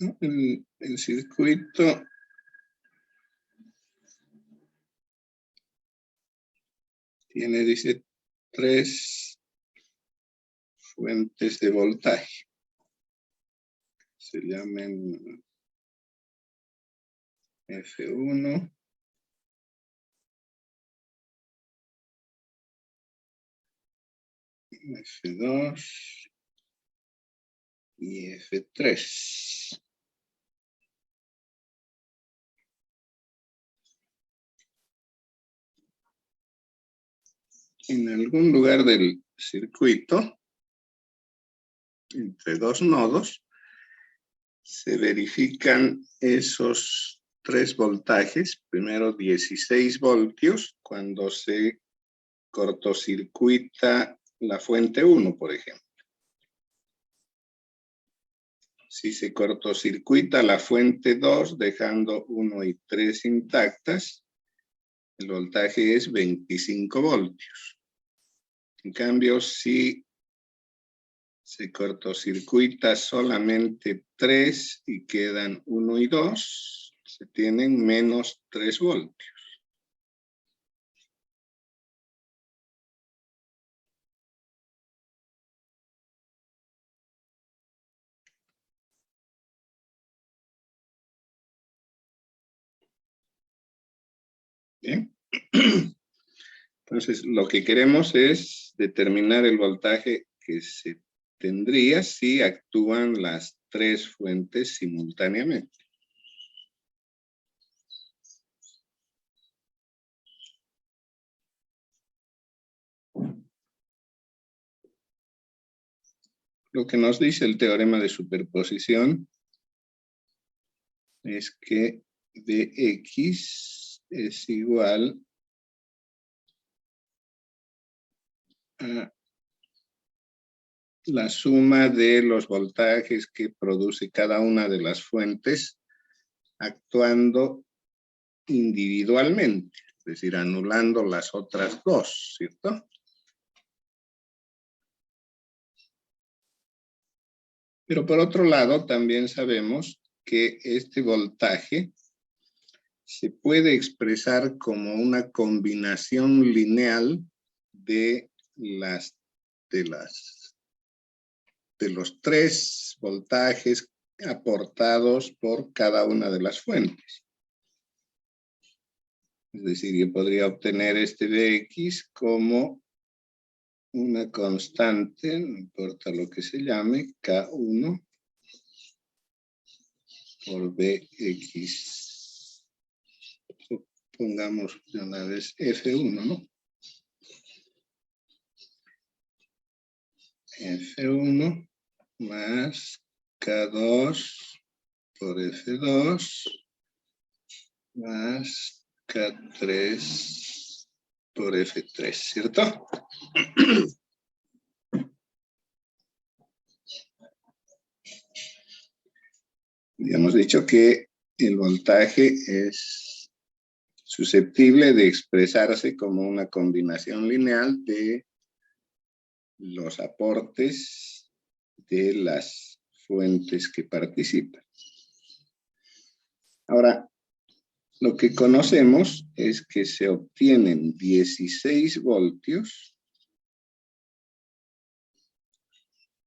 El circuito tiene, dice, 3 fuentes de voltaje. Se llaman F1, F2 y F3. En algún lugar del circuito, entre 2 nodos, se verifican esos 3 voltajes. Primero 16 voltios cuando se cortocircuita la fuente 1, por ejemplo. Si se cortocircuita la fuente 2, dejando 1 y 3 intactas, el voltaje es 25 voltios. En cambio, si se cortocircuita solamente 3 y quedan 1 y 2, se tienen menos 3 voltios. Bien. Entonces, lo que queremos es determinar el voltaje que se tendría si actúan las 3 fuentes simultáneamente. Lo que nos dice el teorema de superposición es que Dx es igual a la suma de los voltajes que produce cada una de las fuentes actuando individualmente, es decir, anulando las otras 2, ¿cierto? Pero por otro lado, también sabemos que este voltaje se puede expresar como una combinación lineal de los 3 voltajes aportados por cada una de las fuentes. Es decir, yo podría obtener este Dx como una constante, no importa lo que se llame, K1 por Bx. Pongamos de una vez F1, ¿no? F1 más K2 por F2 más K3 por F3, ¿cierto? Ya hemos dicho que el voltaje es susceptible de expresarse como una combinación lineal de los aportes de las fuentes que participan. Ahora, lo que conocemos es que se obtienen 16 voltios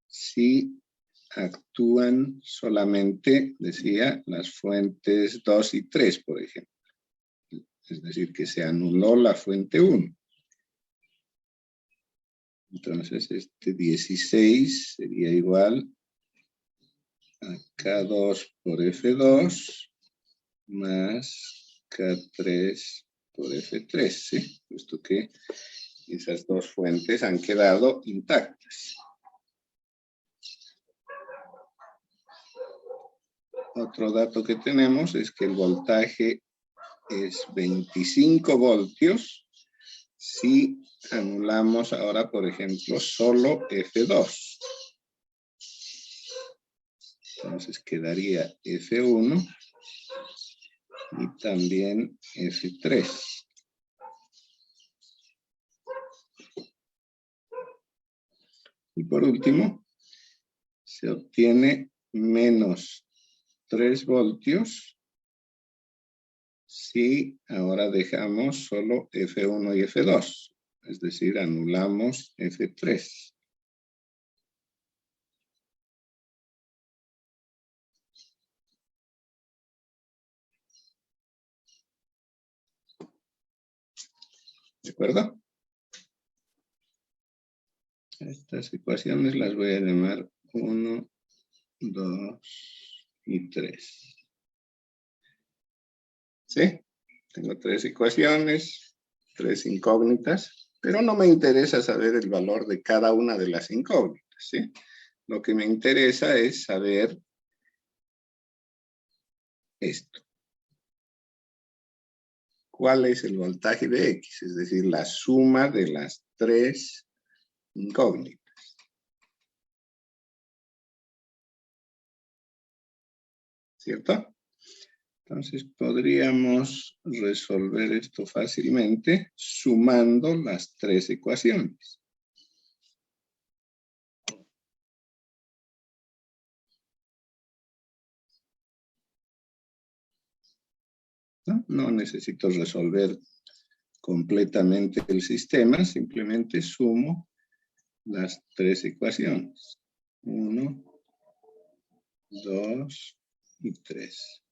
si actúan solamente, decía, las fuentes 2 y 3, por ejemplo. Es decir, que se anuló la fuente 1. Entonces, este 16 sería igual a K2 por F2 más K3 por F3, ¿sí? Puesto que esas 2 fuentes han quedado intactas. Otro dato que tenemos es que el voltaje es 25 voltios si anulamos ahora, por ejemplo, solo F2. Entonces quedaría F1 y también F3. Y por último, se obtiene menos 3 voltios si ahora dejamos solo F1 y F2, es decir, anulamos F3. ¿De acuerdo? Estas ecuaciones las voy a llamar 1, 2 y 3. ¿Sí? Tengo 3 ecuaciones, 3 incógnitas, pero no me interesa saber el valor de cada una de las incógnitas, ¿sí? Lo que me interesa es saber esto. ¿Cuál es el voltaje de X? Es decir, la suma de las 3 incógnitas. ¿Cierto? Entonces podríamos resolver esto fácilmente sumando las 3 ecuaciones. No necesito resolver completamente el sistema, simplemente sumo las 3 ecuaciones. 1, 2 y 3.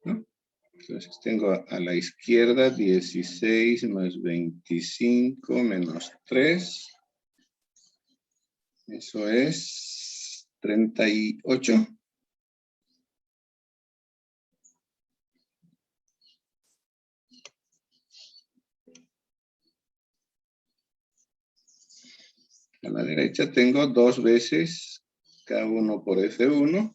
¿No? Entonces tengo a la izquierda 16 más 25 menos 3. Eso es 38. A la derecha tengo 2 veces K1 por F1.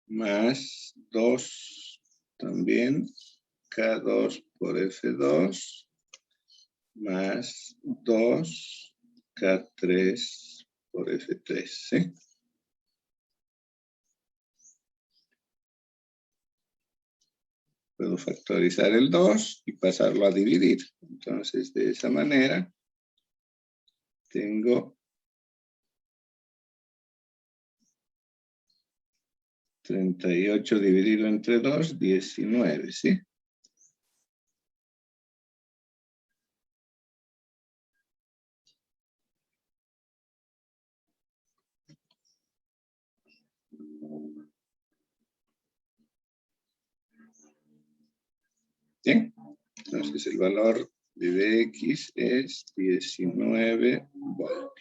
Más 2 también K2 por F2. Más 2 K3 por F3. ¿Sí? Puedo factorizar el 2 y pasarlo a dividir. Entonces, de esa manera, tengo 38 dividido entre 2, 19, ¿sí? ¿Sí? Entonces, el valor de Vx es 19 voltios.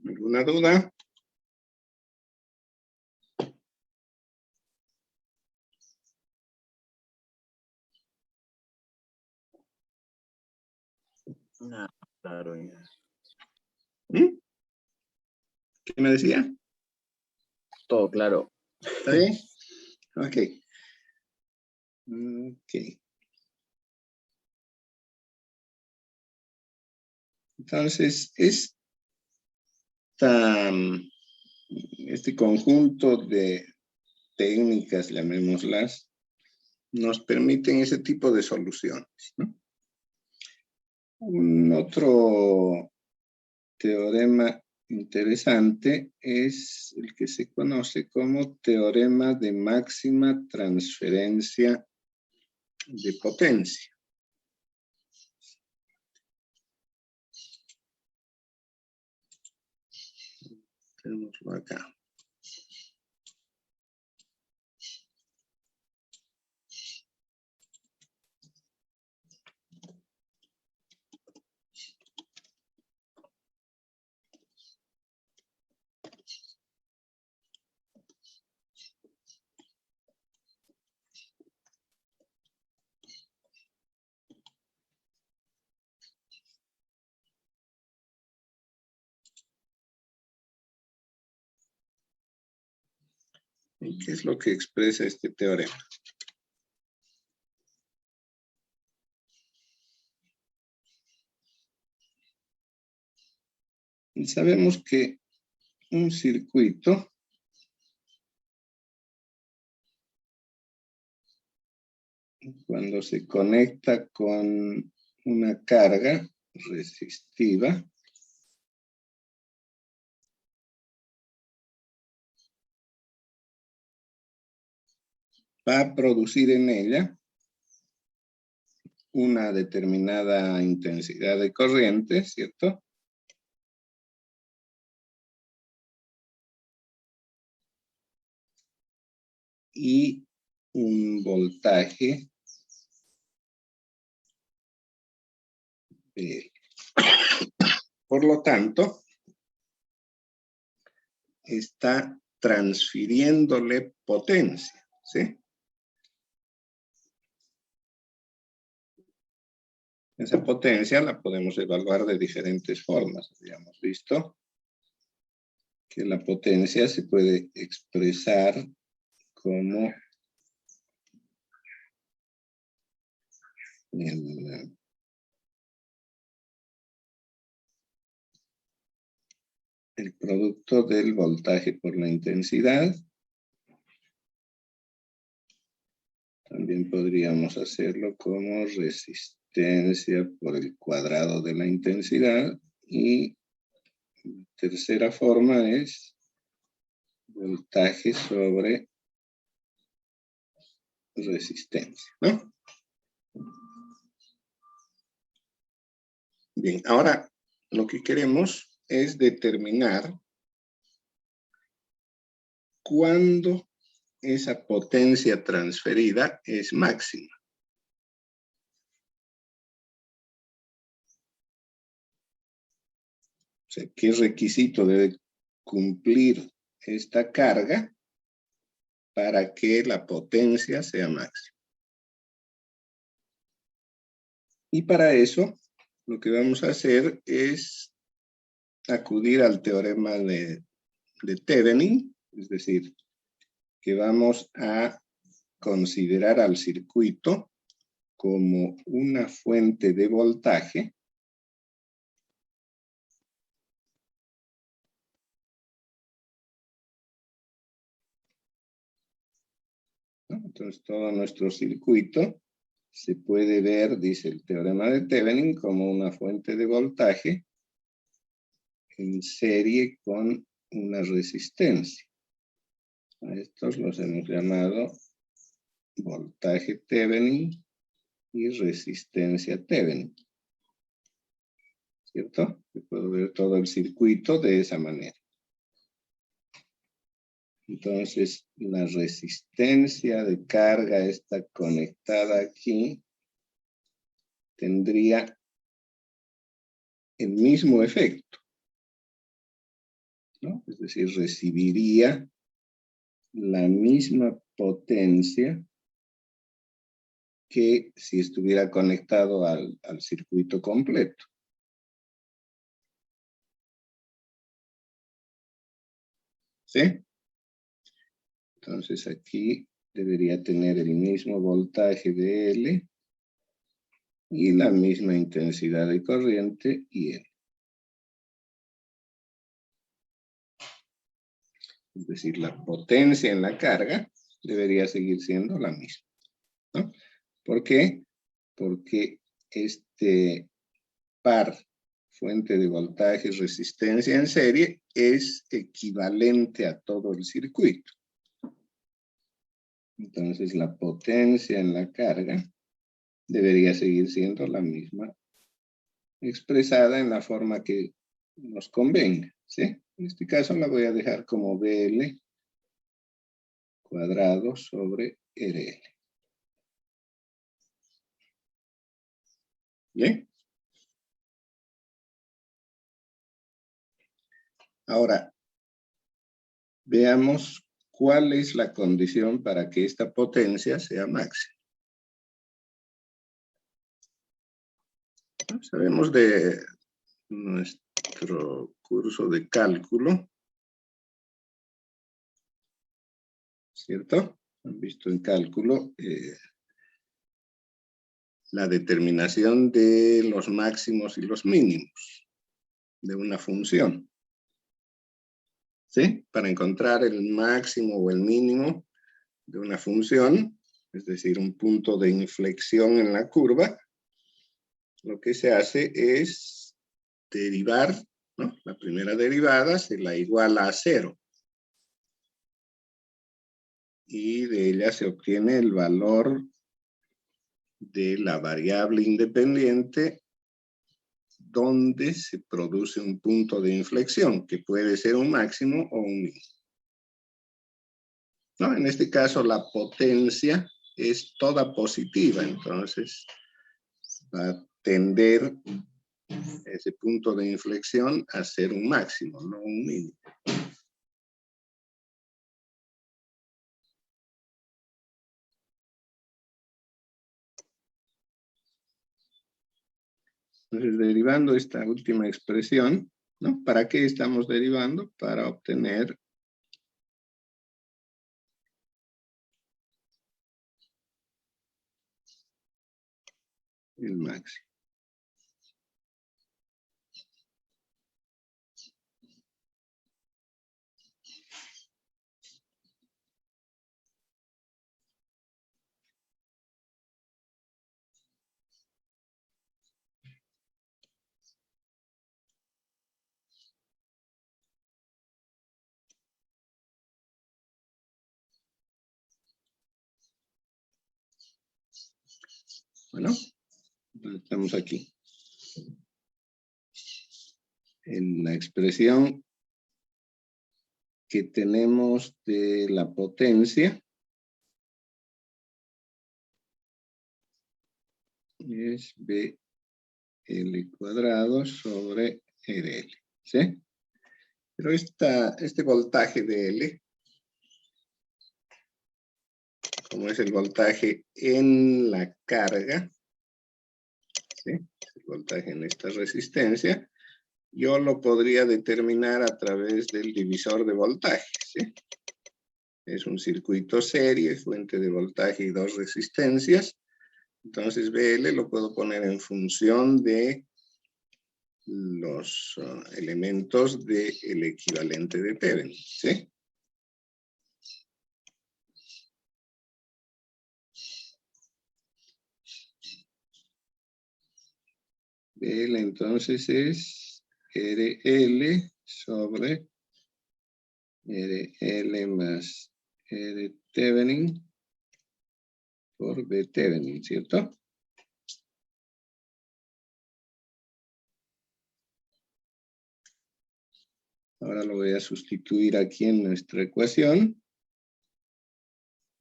¿Alguna duda? No, claro. ¿Mm? ¿Qué me decía? Todo claro. ¿Está bien? Ok. Ok. Entonces, este conjunto de técnicas, llamémoslas, nos permiten ese tipo de soluciones, ¿no? Un otro teorema interesante es el que se conoce como teorema de máxima transferencia de potencia. Tenemos acá. ¿Y qué es lo que expresa este teorema? Y sabemos que un circuito cuando se conecta con una carga resistiva, va a producir en ella una determinada intensidad de corriente, ¿cierto? Y un voltaje por lo tanto, está transfiriéndole potencia, ¿sí? Esa potencia la podemos evaluar de diferentes formas. Habíamos visto que la potencia se puede expresar como el producto del voltaje por la intensidad. También podríamos hacerlo como resistencia por el cuadrado de la intensidad. Y la tercera forma es voltaje sobre resistencia, ¿no? Bien, ahora lo que queremos es determinar cuándo esa potencia transferida es máxima. O sea, ¿qué requisito debe cumplir esta carga para que la potencia sea máxima? Y para eso, lo que vamos a hacer es acudir al teorema de Thevenin, es decir, que vamos a considerar al circuito como una fuente de voltaje ¿no? Entonces todo nuestro circuito se puede ver, dice el teorema de Thevenin, como una fuente de voltaje en serie con una resistencia. A estos los hemos llamado voltaje Thevenin y resistencia Thevenin. ¿Cierto? Se puede ver todo el circuito de esa manera. Entonces, la resistencia de carga está conectada aquí. Tendría el mismo efecto, ¿no? Es decir, recibiría la misma potencia que si estuviera conectado al circuito completo. ¿Sí? Entonces aquí debería tener el mismo voltaje de L y la misma intensidad de corriente I. Es decir, la potencia en la carga debería seguir siendo la misma, ¿no? ¿Por qué? Porque este par fuente de voltaje resistencia en serie es equivalente a todo el circuito. Entonces la potencia en la carga debería seguir siendo la misma, expresada en la forma que nos convenga, ¿sí? En este caso la voy a dejar como BL cuadrado sobre RL. ¿Bien? Ahora, veamos cuál es la condición para que esta potencia sea máxima. Sabemos de nuestro curso de cálculo, ¿cierto? Han visto en cálculo la determinación de los máximos y los mínimos de una función. ¿Sí? Para encontrar el máximo o el mínimo de una función, es decir, un punto de inflexión en la curva, lo que se hace es derivar, ¿no? La primera derivada se la iguala a 0. Y de ella se obtiene el valor de la variable independiente donde se produce un punto de inflexión, que puede ser un máximo o un mínimo. ¿No? En este caso la potencia es toda positiva, entonces va a tender ese punto de inflexión a ser un máximo, no un mínimo. Entonces, derivando esta última expresión, ¿no? ¿Para qué estamos derivando? Para obtener el máximo. Bueno, estamos aquí. En la expresión que tenemos de la potencia es BL cuadrado sobre RL, ¿sí? Pero este voltaje de L, como es el voltaje en la carga, ¿sí? El voltaje en esta resistencia, yo lo podría determinar a través del divisor de voltaje, ¿sí? Es un circuito serie, fuente de voltaje y dos resistencias. Entonces BL lo puedo poner en función de los elementos del equivalente de Thevenin, ¿sí? BL entonces es RL sobre RL más R Thevenin por B Thevenin, ¿cierto? Ahora lo voy a sustituir aquí en nuestra ecuación.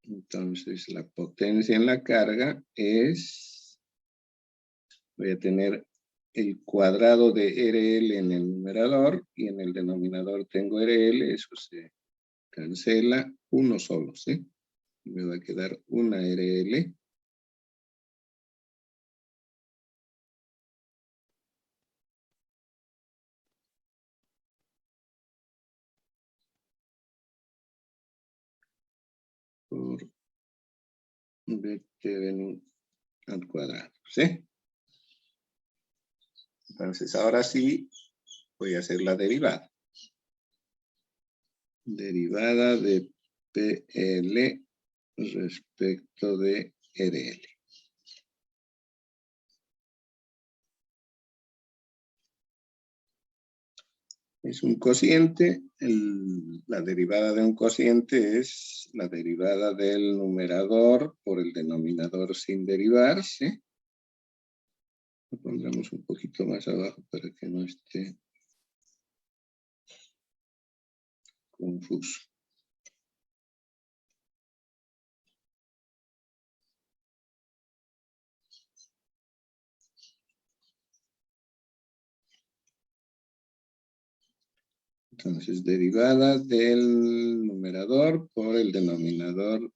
Entonces la potencia en la carga es, voy a tener el cuadrado de RL en el numerador y en el denominador tengo RL, eso se cancela, uno solo, ¿sí? Me va a quedar una RL. Por B Thevenin al cuadrado, ¿sí? Entonces ahora sí voy a hacer la derivada. Derivada de PL respecto de RL. Es un cociente, la derivada de un cociente es la derivada del numerador por el denominador sin derivar, ¿sí? Lo pondremos un poquito más abajo para que no esté confuso. Entonces, derivada del numerador por el denominador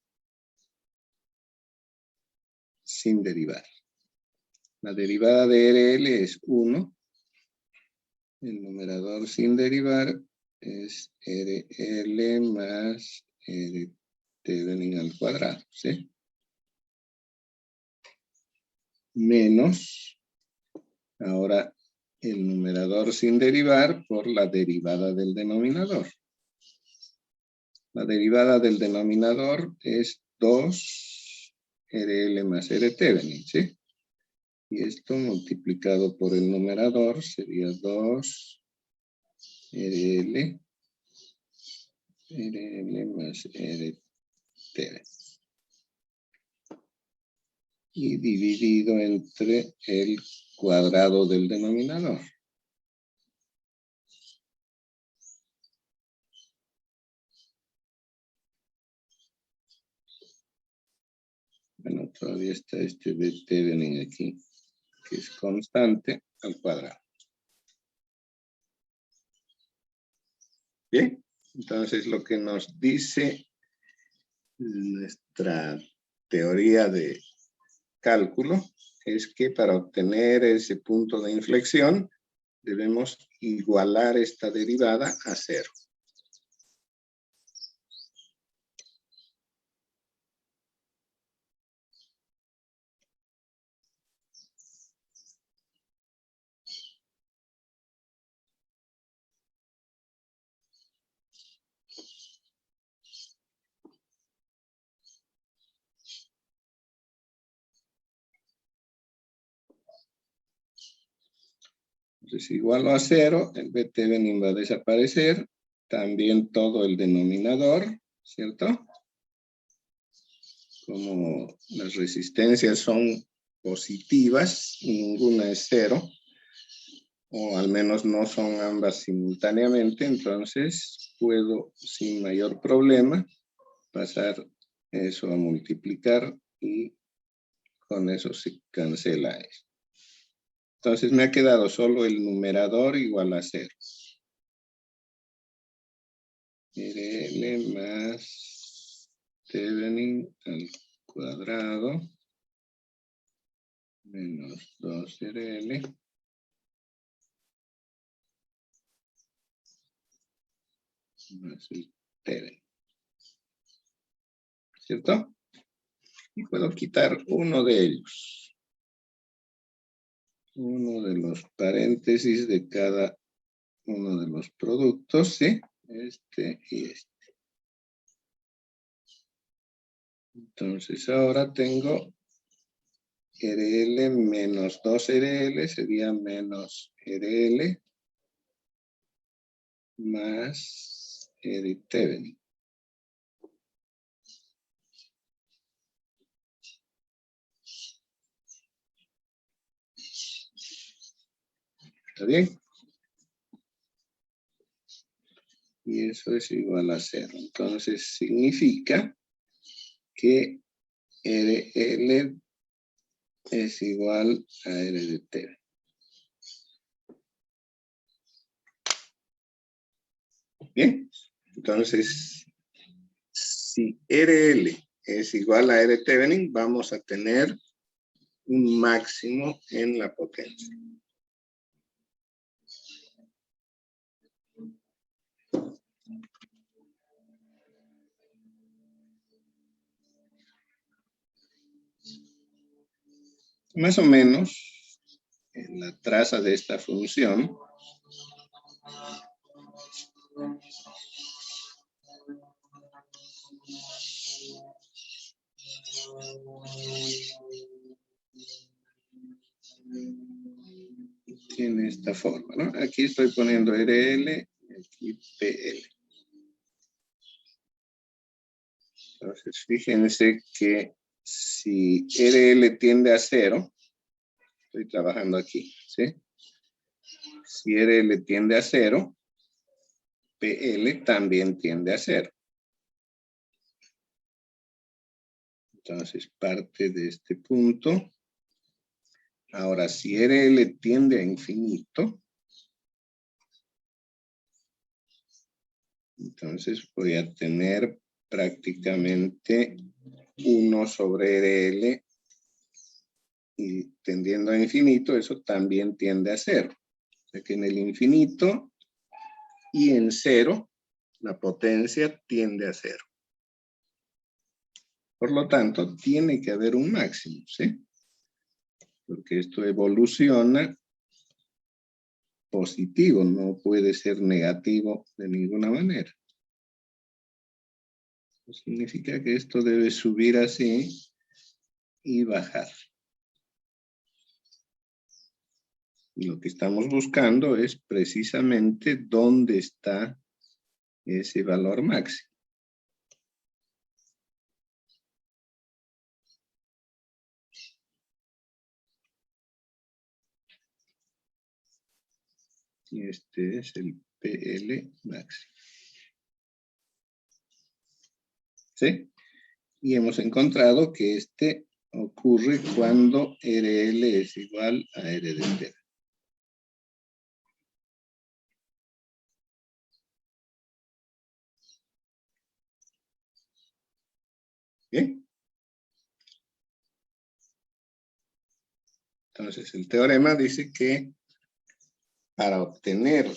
sin derivar. La derivada de RL es 1. El numerador sin derivar es RL más R Thevenin al cuadrado, ¿sí? Menos, ahora el numerador sin derivar por la derivada del denominador. La derivada del denominador es 2 RL más R Thevenin, ¿sí? Y esto multiplicado por el numerador sería 2 RL más R Thevenin. Y dividido entre el cuadrado del denominador. Bueno, todavía está este B Thevenin aquí, que es constante al cuadrado. Bien, entonces lo que nos dice nuestra teoría de cálculo es que para obtener ese punto de inflexión debemos igualar esta derivada a 0. Entonces, igualo a 0, el B Thevenin va a desaparecer, también todo el denominador, ¿cierto? Como las resistencias son positivas, ninguna es 0, o al menos no son ambas simultáneamente, entonces puedo sin mayor problema pasar eso a multiplicar y con eso se cancela eso. Entonces me ha quedado solo el numerador igual a 0. RL más Thevenin al cuadrado menos 2 RL más el Thevenin. ¿Cierto? Y puedo quitar uno de ellos. Uno de los paréntesis de cada uno de los productos, ¿sí? Este y este. Entonces ahora tengo RL menos 2 RL, sería menos RL más R Thevenin. ¿Está bien? Y eso es igual a 0. Entonces significa que RL es igual a R de Thevenin. Bien, entonces si RL es igual a R Thevenin, vamos a tener un máximo en la potencia. Más o menos, en la traza de esta función, tiene esta forma, ¿no? Aquí estoy poniendo RL y aquí PL. Entonces, fíjense que si RL tiende a 0, estoy trabajando aquí, ¿sí? Si RL tiende a 0, PL también tiende a 0. Entonces, parte de este punto. Ahora, si RL tiende a infinito, entonces voy a tener prácticamente 1 sobre RL y tendiendo a infinito, eso también tiende a 0. O sea que en el infinito y en 0, la potencia tiende a 0. Por lo tanto, tiene que haber un máximo, ¿sí? Porque esto evoluciona positivo, no puede ser negativo de ninguna manera. Significa que esto debe subir así y bajar. Y lo que estamos buscando es precisamente dónde está ese valor máximo. Y este es el PL máximo. ¿Sí? Y hemos encontrado que este ocurre cuando RL es igual a R de T. ¿Bien? Entonces, el teorema dice que para obtener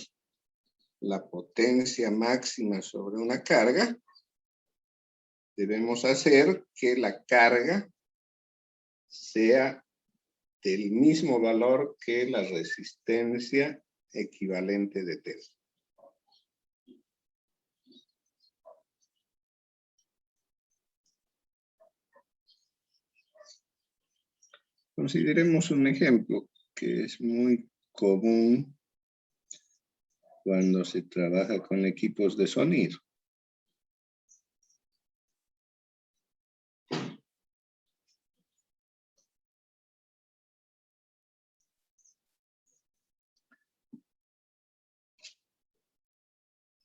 la potencia máxima sobre una carga, debemos hacer que la carga sea del mismo valor que la resistencia equivalente de Tesla. Consideremos un ejemplo que es muy común cuando se trabaja con equipos de sonido.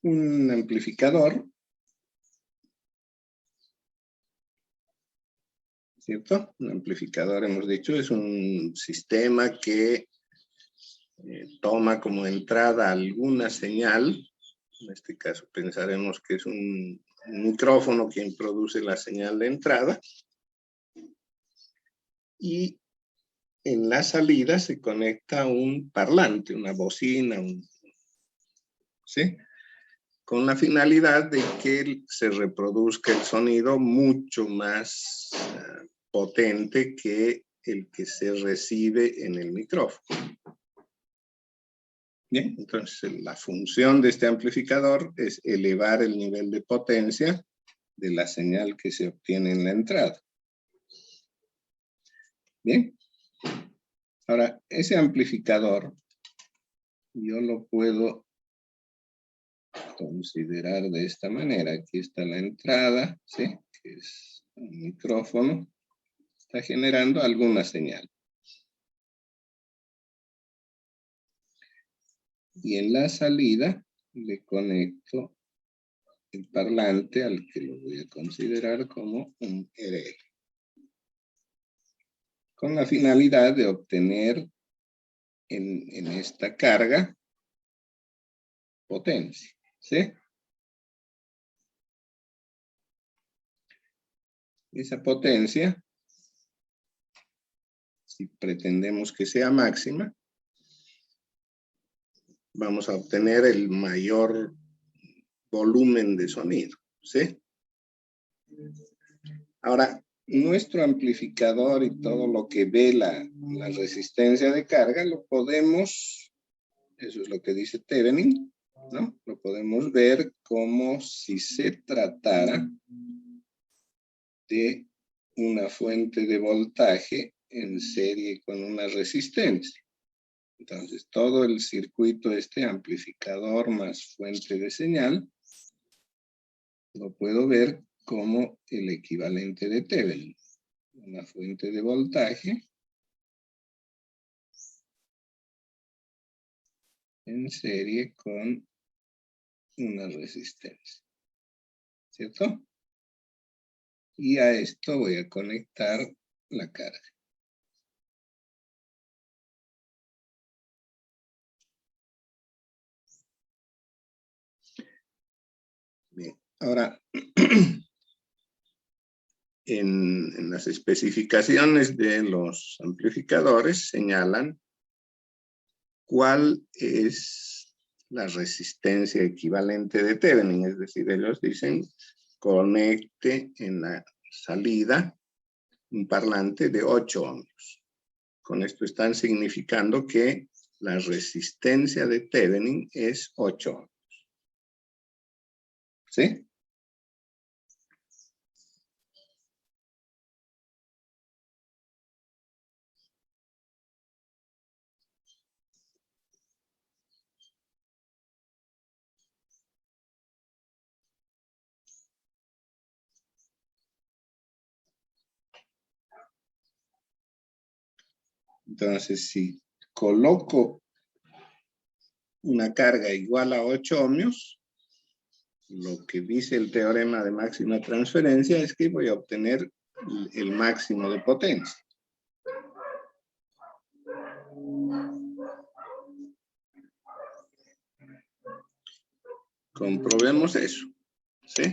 Un amplificador, ¿cierto? Un amplificador, hemos dicho, es un sistema que toma como entrada alguna señal. En este caso pensaremos que es un micrófono quien produce la señal de entrada. Y en la salida se conecta un parlante, una bocina, ¿sí? Con la finalidad de que se reproduzca el sonido mucho más potente que el que se recibe en el micrófono. Bien, entonces la función de este amplificador es elevar el nivel de potencia de la señal que se obtiene en la entrada. Bien. Ahora, ese amplificador yo lo puedo considerar de esta manera. Aquí está la entrada, ¿sí? Que es un micrófono. Está generando alguna señal. Y en la salida le conecto el parlante al que lo voy a considerar como un RL. Con la finalidad de obtener en esta carga potencia, ¿sí? Esa potencia, si pretendemos que sea máxima, vamos a obtener el mayor volumen de sonido, ¿sí? Ahora, nuestro amplificador y todo lo que ve la resistencia de carga, lo podemos, eso es lo que dice Thevenin, ¿no? Lo podemos ver como si se tratara de una fuente de voltaje en serie con una resistencia. Entonces, todo el circuito, este amplificador más fuente de señal, lo puedo ver como el equivalente de Thevenin. Una fuente de voltaje en serie con una resistencia. ¿Cierto? Y a esto voy a conectar la carga. Bien, ahora en las especificaciones de los amplificadores señalan cuál es la resistencia equivalente de Thevenin, es decir, ellos dicen conecte en la salida un parlante de 8 ohmios. Con esto están significando que la resistencia de Thevenin es 8 ohmios. ¿Sí? Entonces, si coloco una carga igual a 8 ohmios, lo que dice el teorema de máxima transferencia es que voy a obtener el máximo de potencia. Comprobemos eso, ¿sí?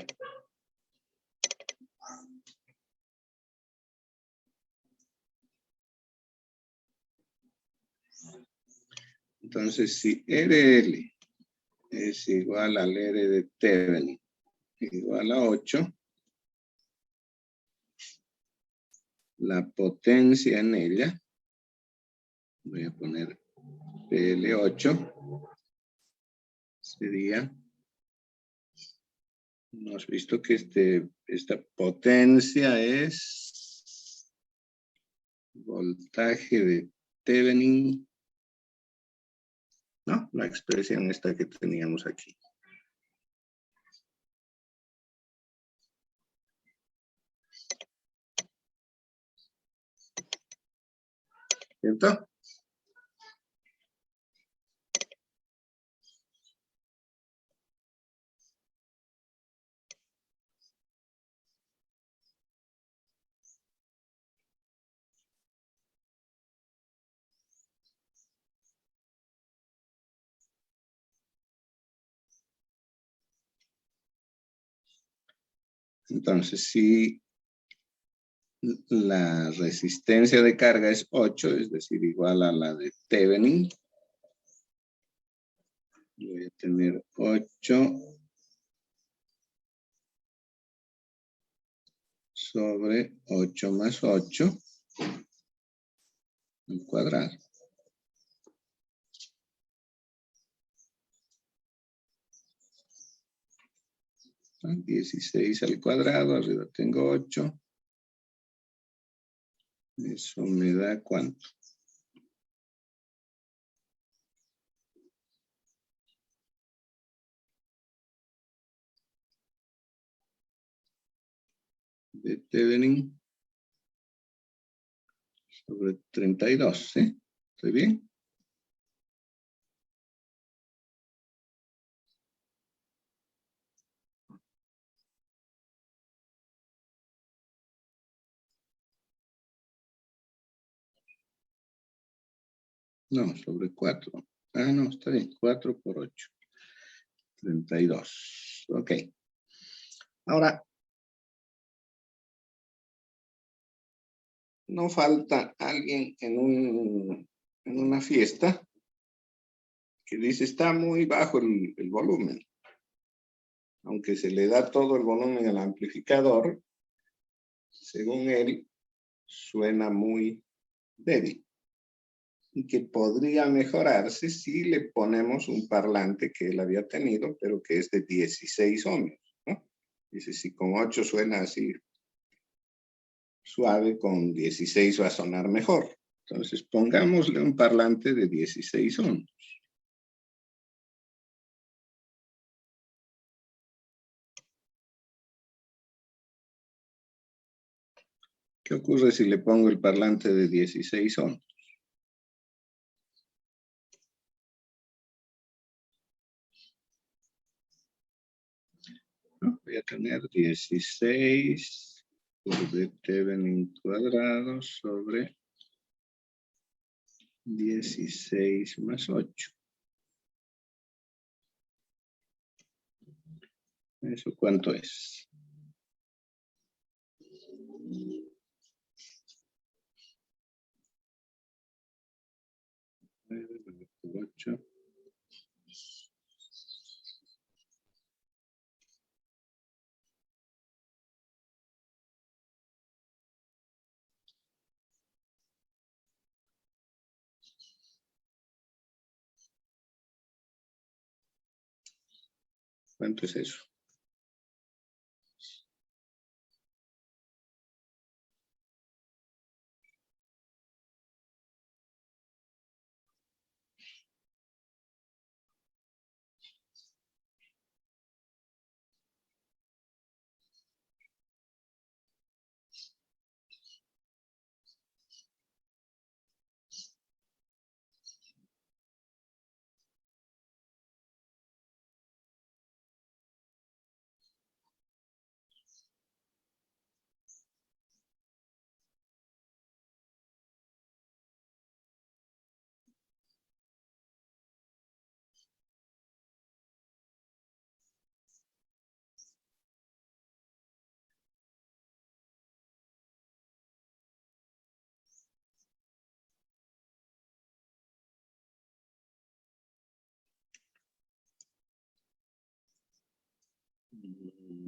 Entonces, si RL es igual al R de Thevenin igual a 8, la potencia en ella, voy a poner PL8, sería, hemos visto que esta potencia es voltaje de Thevenin, ¿no? La expresión esta que teníamos aquí. ¿Cierto? Entonces, si la resistencia de carga es 8, es decir, igual a la de Thevenin, voy a tener 8 sobre 8 más 8 al cuadrado. ¿No? 16 al cuadrado, arriba tengo 8. Eso me da ¿cuánto? De Thevenin sobre 32, ¿sí? ¿Estoy bien? No, sobre 4. Ah, no, está bien. 4 por 8. 32. Ok. Ahora, no falta alguien en una fiesta que dice está muy bajo el volumen. Aunque se le da todo el volumen al amplificador, según él, suena muy débil. Y que podría mejorarse si le ponemos un parlante que él había tenido, pero que es de 16 ohmios, ¿no? Dice, si con 8 suena así suave, con 16 va a sonar mejor. Entonces, pongámosle un parlante de 16 ohmios. ¿Qué ocurre si le pongo el parlante de 16 ohmios? ¿No? Voy a tener 16 por de Thevenin cuadrado sobre 16 más 8. ¿Eso cuánto es? 8. ¿Cuánto es eso?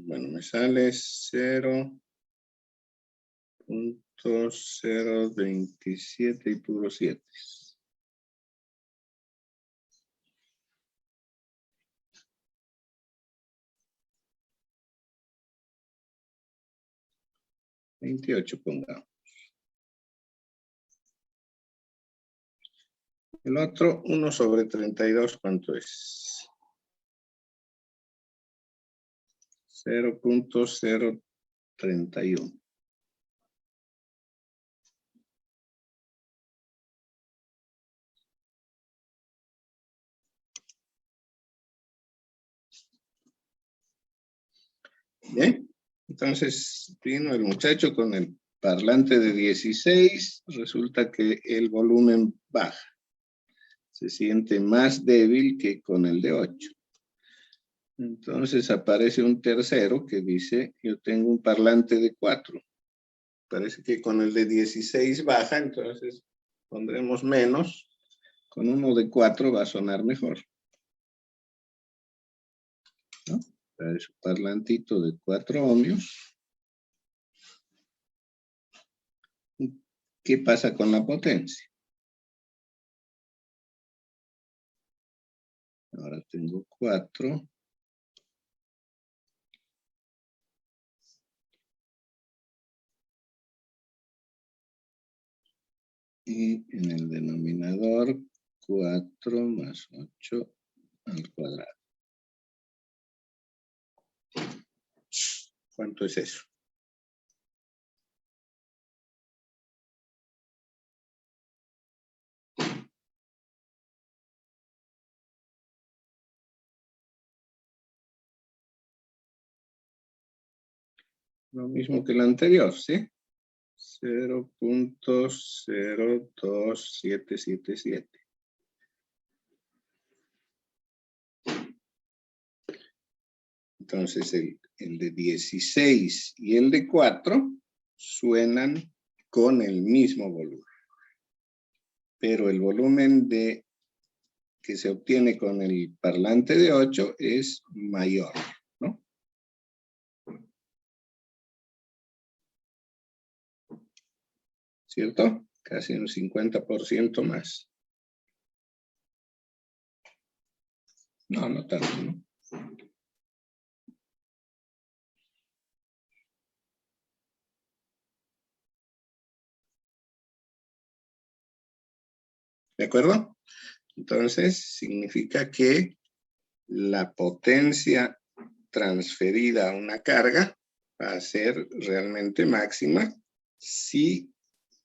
Bueno, me sale 0.027 y puro 7. $28 pongamos. El otro, 1/32, ¿cuánto es? 0.031. Bien, entonces vino el muchacho con el parlante de 16, resulta que el volumen baja. Se siente más débil que con el de 8. Entonces aparece un tercero que dice, yo tengo un parlante de 4. Parece que con el de 16 baja, entonces pondremos menos. Con uno de 4 va a sonar mejor, ¿no? Parece un parlantito de 4 ohmios. ¿Qué pasa con la potencia? Ahora tengo 4. Y en el denominador, 4 más 8 al cuadrado. ¿Cuánto es eso? Lo mismo que el anterior, ¿sí? 0.02777. Entonces el de 16 y el de 4 suenan con el mismo volumen. Pero el volumen que se obtiene con el parlante de 8 es mayor, ¿no? ¿Cierto? Casi un 50% más. No, no tanto, ¿no? ¿De acuerdo? Entonces, significa que la potencia transferida a una carga va a ser realmente máxima si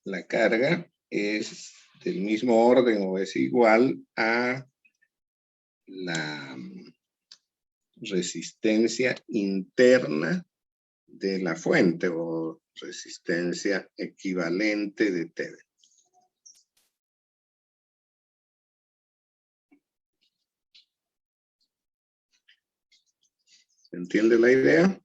la carga es del mismo orden o es igual a la resistencia interna de la fuente o resistencia equivalente de Thevenin. ¿Se entiende la idea?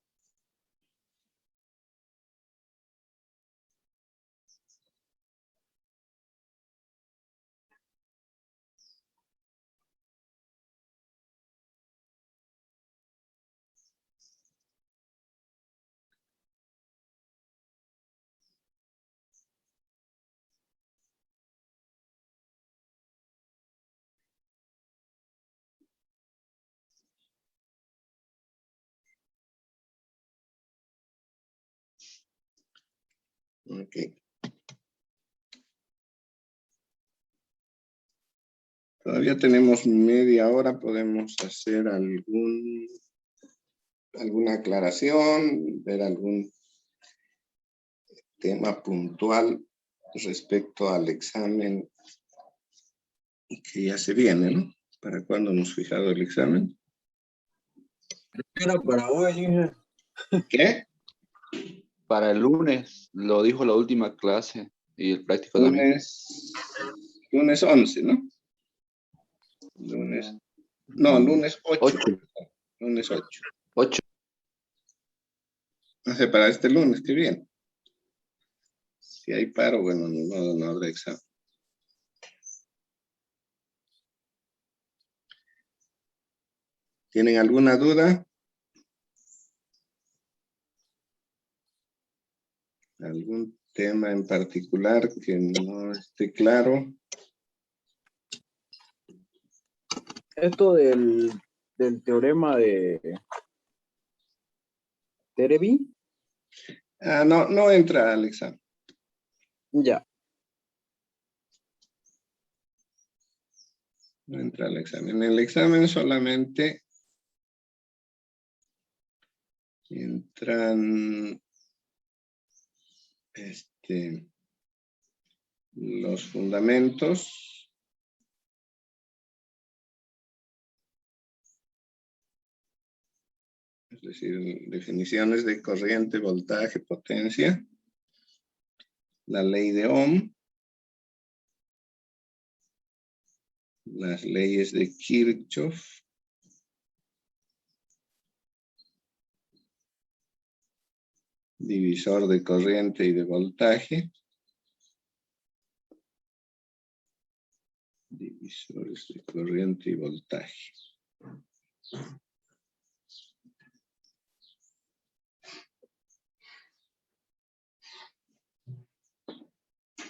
Ok. Todavía tenemos media hora, podemos hacer alguna aclaración, ver algún tema puntual respecto al examen que ya se viene, ¿no? ¿Para cuándo hemos fijado el examen? Era para hoy. ¿Qué? Para el lunes, lo dijo la última clase y el práctico también. Lunes 11, ¿no? Lunes 8. 8. Lunes 8. 8. O sea, para este lunes, qué bien. Si hay paro, bueno, no habrá examen. ¿Tienen alguna duda? ¿Algún tema en particular que no esté claro? Esto del teorema de Terebi. No entra al examen. Ya. No entra al examen. En el examen solamente entran los fundamentos, es decir, definiciones de corriente, voltaje, potencia, la ley de Ohm, las leyes de Kirchhoff, divisor de corriente y de voltaje, divisores de corriente y voltaje.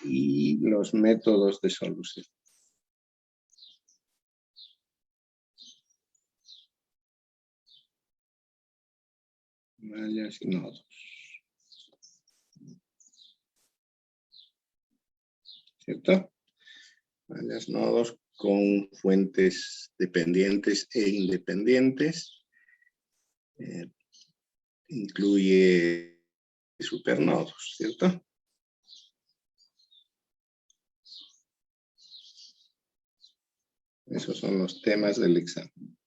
Y los métodos de solución. Mallas y nodos. ¿Cierto? Mallas, nodos con fuentes dependientes e independientes. Incluye supernodos, ¿cierto? Esos son los temas del examen.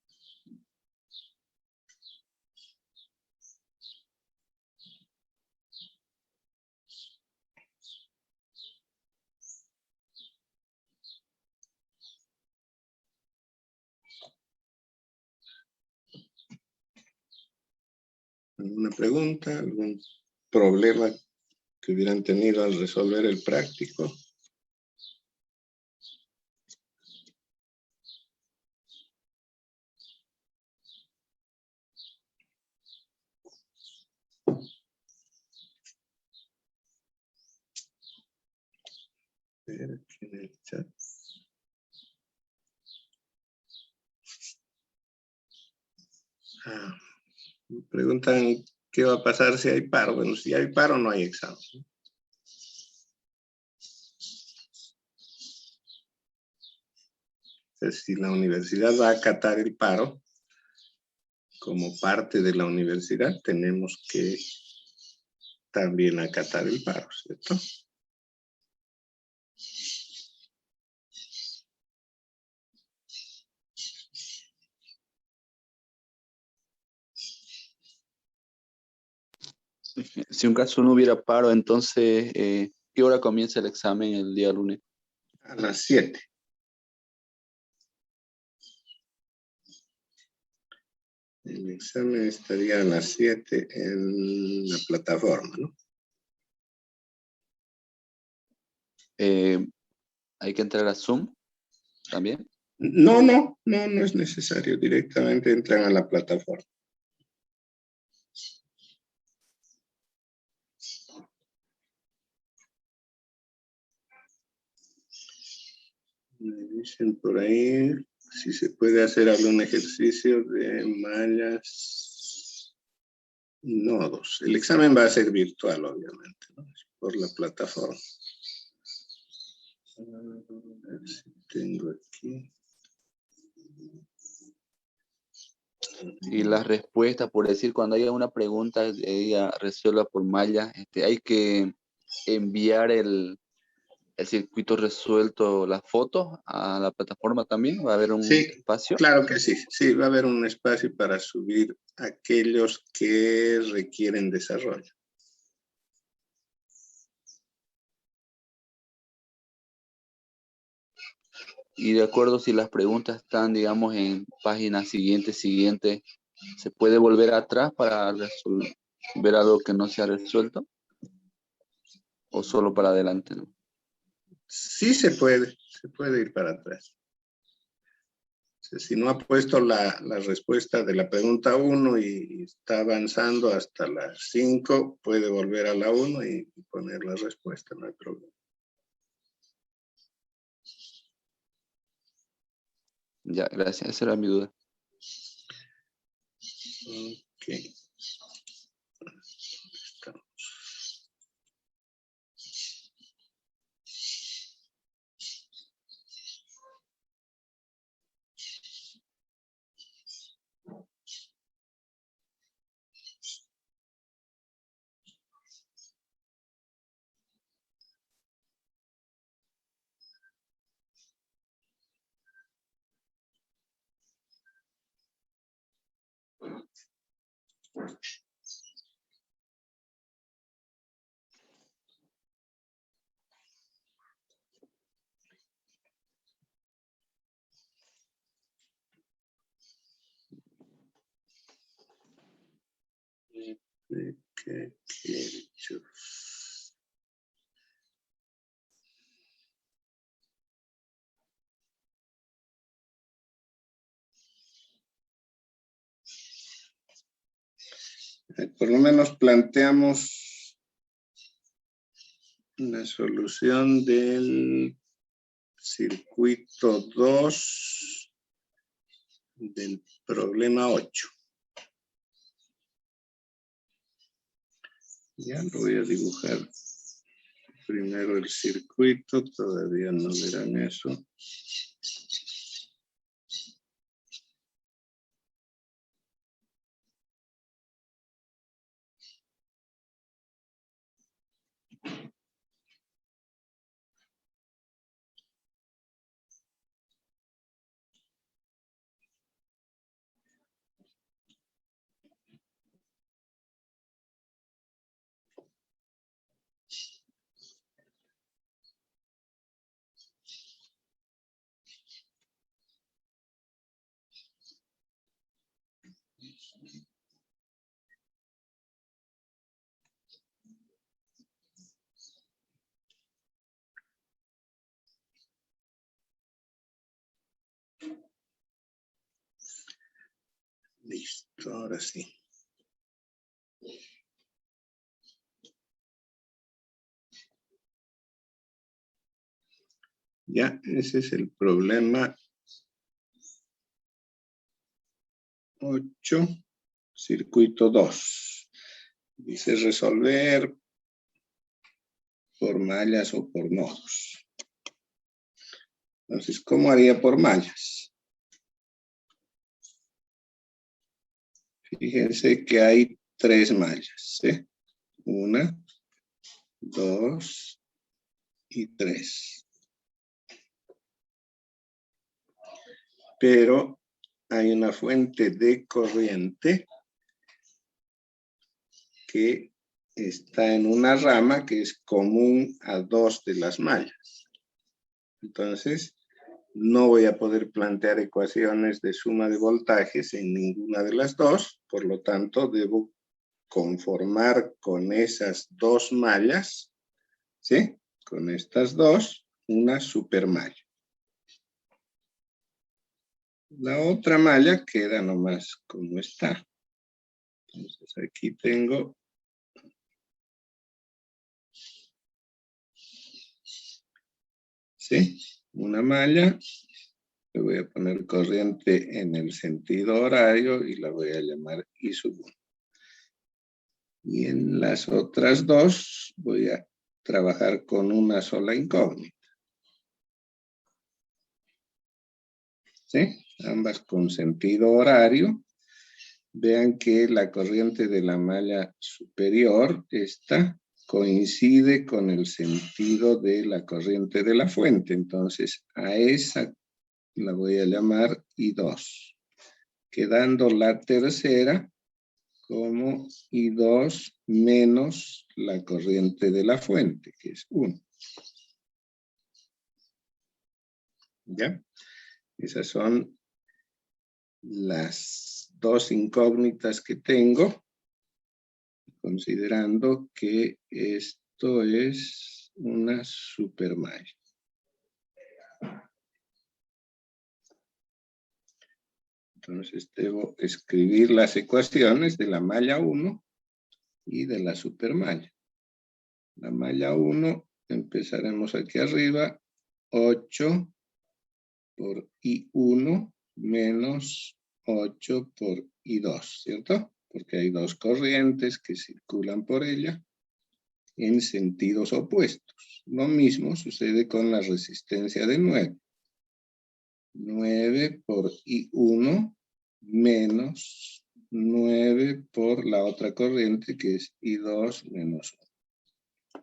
¿Alguna pregunta? ¿Algún problema que hubieran tenido al resolver el práctico? A ver, aquí en el chat. Me preguntan qué va a pasar si hay paro. Bueno, si hay paro no hay examen. Entonces, si la universidad va a acatar el paro, como parte de la universidad, tenemos que también acatar el paro, ¿cierto? Si un caso no hubiera paro, entonces, ¿qué hora comienza el examen el día lunes? A las 7. El examen estaría a las 7 en la plataforma, ¿no? ¿Hay que entrar a Zoom también? No es necesario. Directamente entran a la plataforma. Me dicen por ahí si se puede hacer algún ejercicio de mallas nodos. El examen va a ser virtual, obviamente, ¿no? Por la plataforma. A ver si tengo aquí. Y la respuesta, por decir, cuando haya una pregunta, ella resuelva por malla, hay que enviar el circuito resuelto, las fotos a la plataforma también. ¿Va a haber un Sí, espacio? claro que sí. Sí, va a haber un espacio para subir aquellos que requieren desarrollo. Y de acuerdo si las preguntas están, digamos, en página siguiente, ¿se puede volver atrás para ver algo que no se ha resuelto? ¿O solo para adelante, no? Sí se puede ir para atrás. Si no ha puesto la respuesta de la pregunta 1 y está avanzando hasta las 5, puede volver a la 1 y poner la respuesta, no hay problema. Ya, gracias. Esa era mi duda. Ok. Por lo menos planteamos la solución del circuito 2 del problema 8. Ya lo voy a dibujar primero el circuito, todavía no verán eso. Listo, ahora sí. Ya, ese es el problema 8, circuito 2. Dice resolver por mallas o por nodos. Entonces, ¿cómo haría por mallas? Fíjense que hay 3 mallas, ¿sí? 1, 2 y 3. Pero hay una fuente de corriente que está en una rama que es común a 2 de las mallas. Entonces, no voy a poder plantear ecuaciones de suma de voltajes en ninguna de las 2, por lo tanto, debo conformar con esas 2 mallas, ¿sí? Con estas 2, una supermalla. La otra malla queda nomás como está. Entonces, aquí tengo ¿sí? Una malla, le voy a poner corriente en el sentido horario y la voy a llamar I sub 1. Y en las otras dos voy a trabajar con una sola incógnita. ¿Sí? Ambas con sentido horario. Vean que la corriente de la malla superior, esta, coincide con el sentido de la corriente de la fuente. Entonces, a esa la voy a llamar I2. Quedando la tercera como I2 menos la corriente de la fuente, que es 1. ¿Ya? Esas son las dos incógnitas que tengo, considerando que esto es una supermalla. Entonces debo escribir las ecuaciones de la malla 1 y de la supermalla. La malla 1, empezaremos aquí arriba, 8 por I1 menos 8 por I2, ¿cierto? Porque hay dos corrientes que circulan por ella en sentidos opuestos. Lo mismo sucede con la resistencia de 9. 9 por I1 menos 9 por la otra corriente que es I2 menos 1.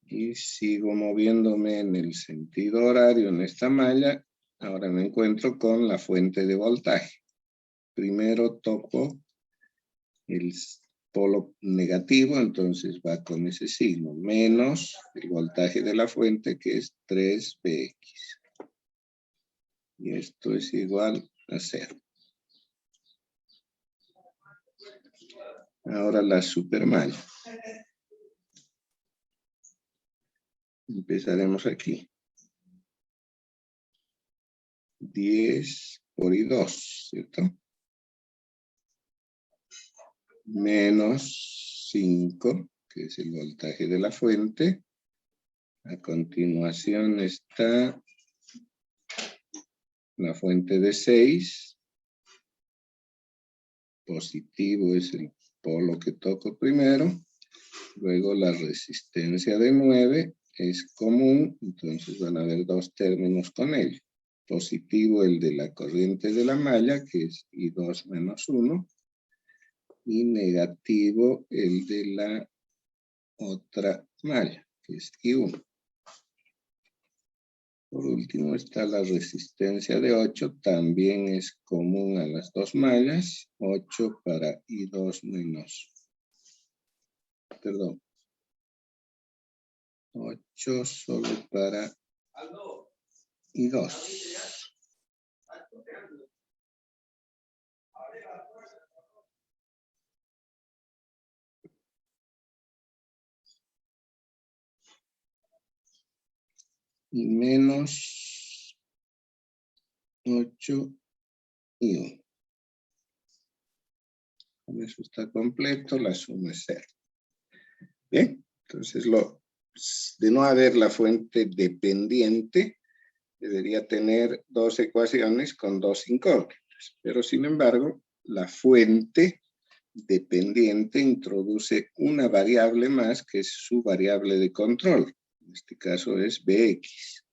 Y sigo moviéndome en el sentido horario en esta malla. Ahora me encuentro con la fuente de voltaje. Primero toco el polo negativo, entonces va con ese signo, menos el voltaje de la fuente que es 3Vx. Y esto es igual a 0. Ahora la supermalla. Empezaremos aquí. 10 por I2, ¿cierto? Menos 5, que es el voltaje de la fuente. A continuación está la fuente de 6. Positivo es el polo que toco primero. Luego la resistencia de 9 es común, entonces van a haber dos términos con ello. Positivo el de la corriente de la malla, que es I2 menos 1. Y negativo el de la otra malla, que es I1. Por último está la resistencia de 8, también es común a las dos mallas, 8 para I2 menos, perdón, 8 solo para I2. Y menos 8 y 1. Con eso está completo, la suma es 0. Bien, entonces de no haber la fuente dependiente, debería tener dos ecuaciones con dos incógnitas. Pero sin embargo, la fuente dependiente introduce una variable más que es su variable de control. En este caso es Bx.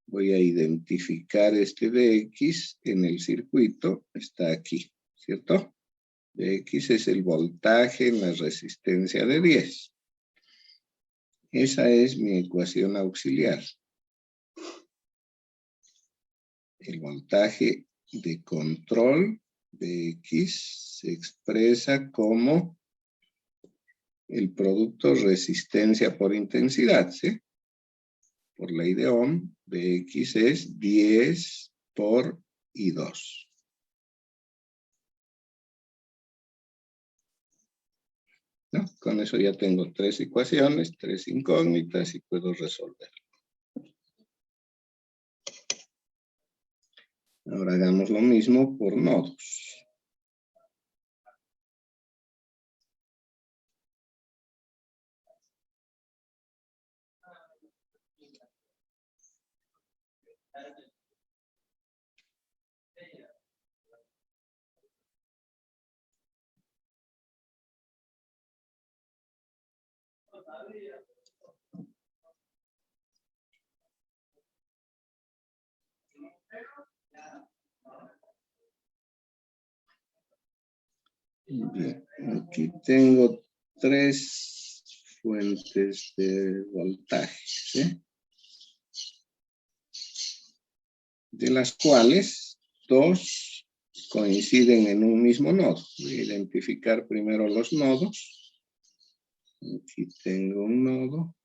Voy a identificar este Bx en el circuito, está aquí, ¿cierto? Bx es el voltaje en la resistencia de 10. Esa es mi ecuación auxiliar. El voltaje de control Bx se expresa como el producto resistencia por intensidad, ¿sí? Por ley de Ohm, Bx es 10 por I2. ¿No? Con eso ya tengo tres ecuaciones, tres incógnitas y puedo resolver. Ahora hagamos lo mismo por nodos. Bien, aquí tengo 3 fuentes de voltaje, ¿sí? De las cuales 2 coinciden en un mismo nodo. Voy a identificar primero los nodos. Aquí tengo un nodo,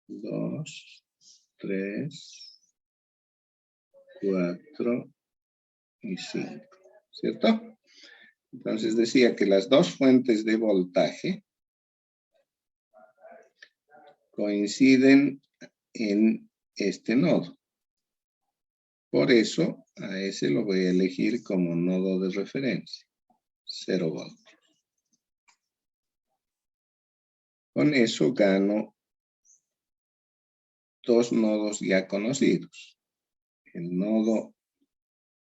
2, 3, 4 y 5, ¿cierto? Entonces decía que las 2 fuentes de voltaje coinciden en este nodo. Por eso a ese lo voy a elegir como nodo de referencia, 0 voltios. Con eso gano 2 nodos ya conocidos. El nodo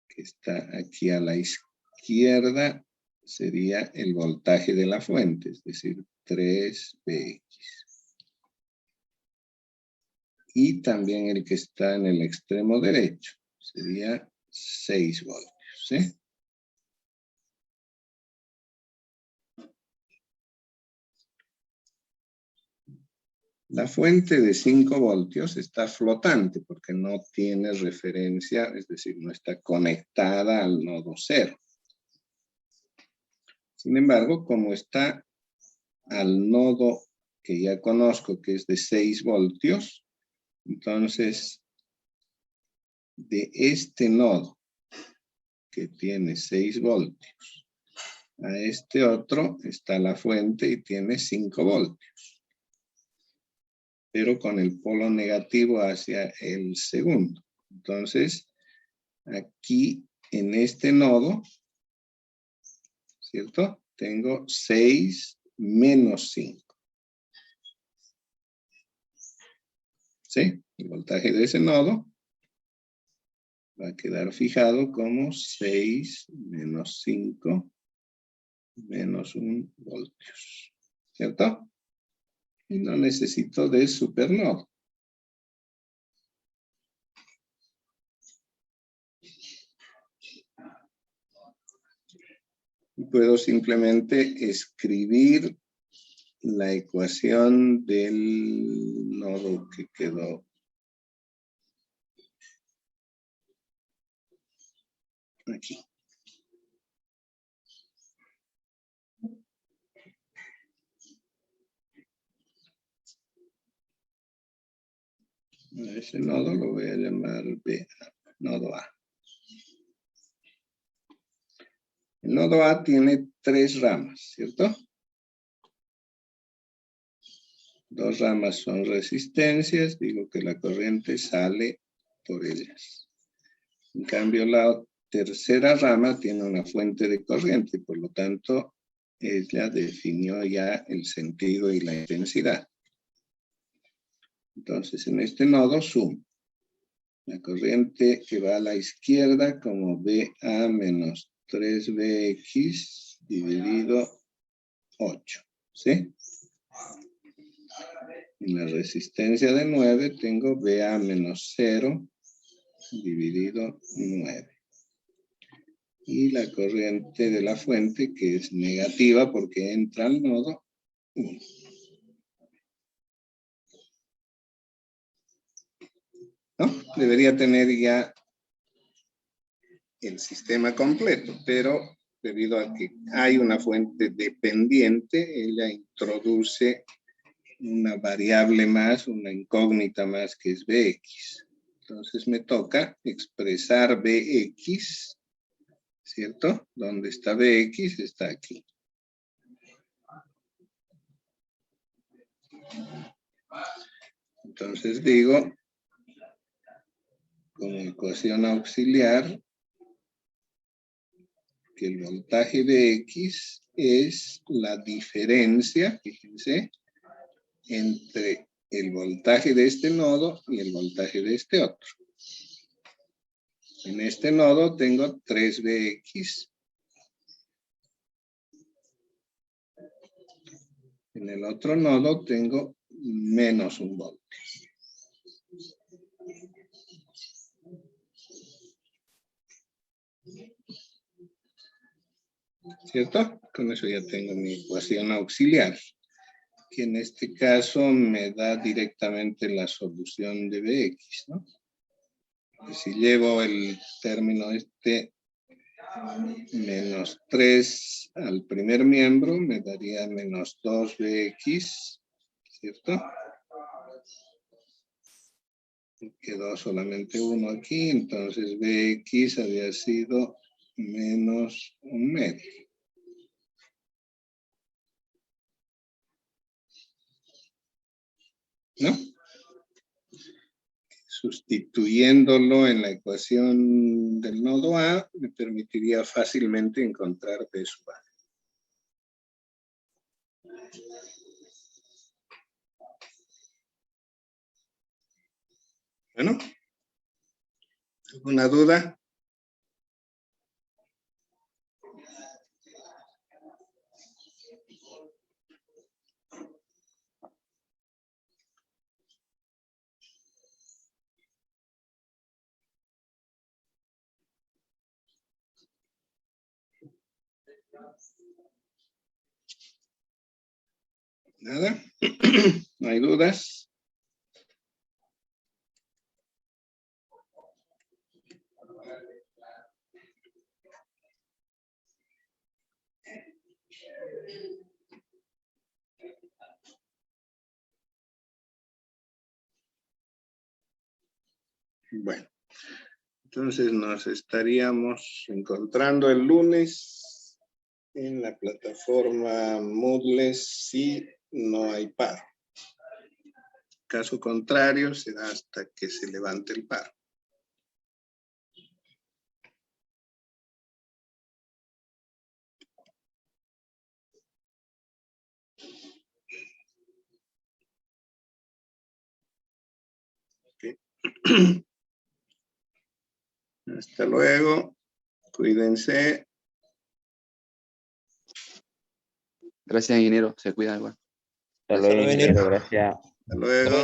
que está aquí a la izquierda sería el voltaje de la fuente, es decir, 3Vx. Y también el que está en el extremo derecho sería 6 voltios, ¿sí? La fuente de 5 voltios está flotante porque no tiene referencia, es decir, no está conectada al nodo 0. Sin embargo, como está al nodo que ya conozco, que es de 6 voltios, entonces, de este nodo que tiene 6 voltios, a este otro está la fuente y tiene 5 voltios. Pero con el polo negativo hacia el segundo. Entonces, aquí en este nodo, ¿cierto? Tengo 6 menos 5. ¿Sí? El voltaje de ese nodo va a quedar fijado como 6 menos 5 menos 1 voltios. ¿Cierto? Y no necesito de supernodo. Puedo simplemente escribir la ecuación del nodo que quedó aquí. A ese nodo lo voy a llamar B, nodo A. El nodo A tiene 3 ramas, ¿cierto? 2 ramas son resistencias, digo que la corriente sale por ellas. En cambio, la tercera rama tiene una fuente de corriente, por lo tanto, ella definió ya el sentido y la intensidad. Entonces, en este nodo sumo la corriente que va a la izquierda como BA menos 3BX dividido 8, ¿sí? En la resistencia de 9 tengo BA menos 0 dividido 9. Y la corriente de la fuente, que es negativa porque entra al nodo 1. ¿No? Debería tener ya el sistema completo, pero debido a que hay una fuente dependiente, ella introduce una variable más, una incógnita más que es Bx. Entonces me toca expresar Bx, ¿cierto? ¿Dónde está Bx? Está aquí. Entonces digo, como ecuación auxiliar, que el voltaje de X es la diferencia, fíjense, entre el voltaje de este nodo y el voltaje de este otro. En este nodo tengo 3Bx. En el otro nodo tengo menos 1 voltio. ¿Cierto? Con eso ya tengo mi ecuación auxiliar, que en este caso me da directamente la solución de Bx, ¿no? Y si llevo el término menos 3 al primer miembro, me daría menos 2Bx, ¿cierto? Y quedó solamente 1 aquí, entonces Bx había sido menos 1/2. ¿No? Sustituyéndolo en la ecuación del nodo A, me permitiría fácilmente encontrar B sub A. Bueno, ¿alguna duda? ¿Nada? ¿No hay dudas? Bueno, entonces nos estaríamos encontrando el lunes en la plataforma Moodle si no hay paro. Caso contrario, será hasta que se levante el paro. Okay. Hasta luego. Cuídense. Gracias, ingeniero. Se cuida igual. Hasta luego, ingeniero. Gracias. Hasta luego.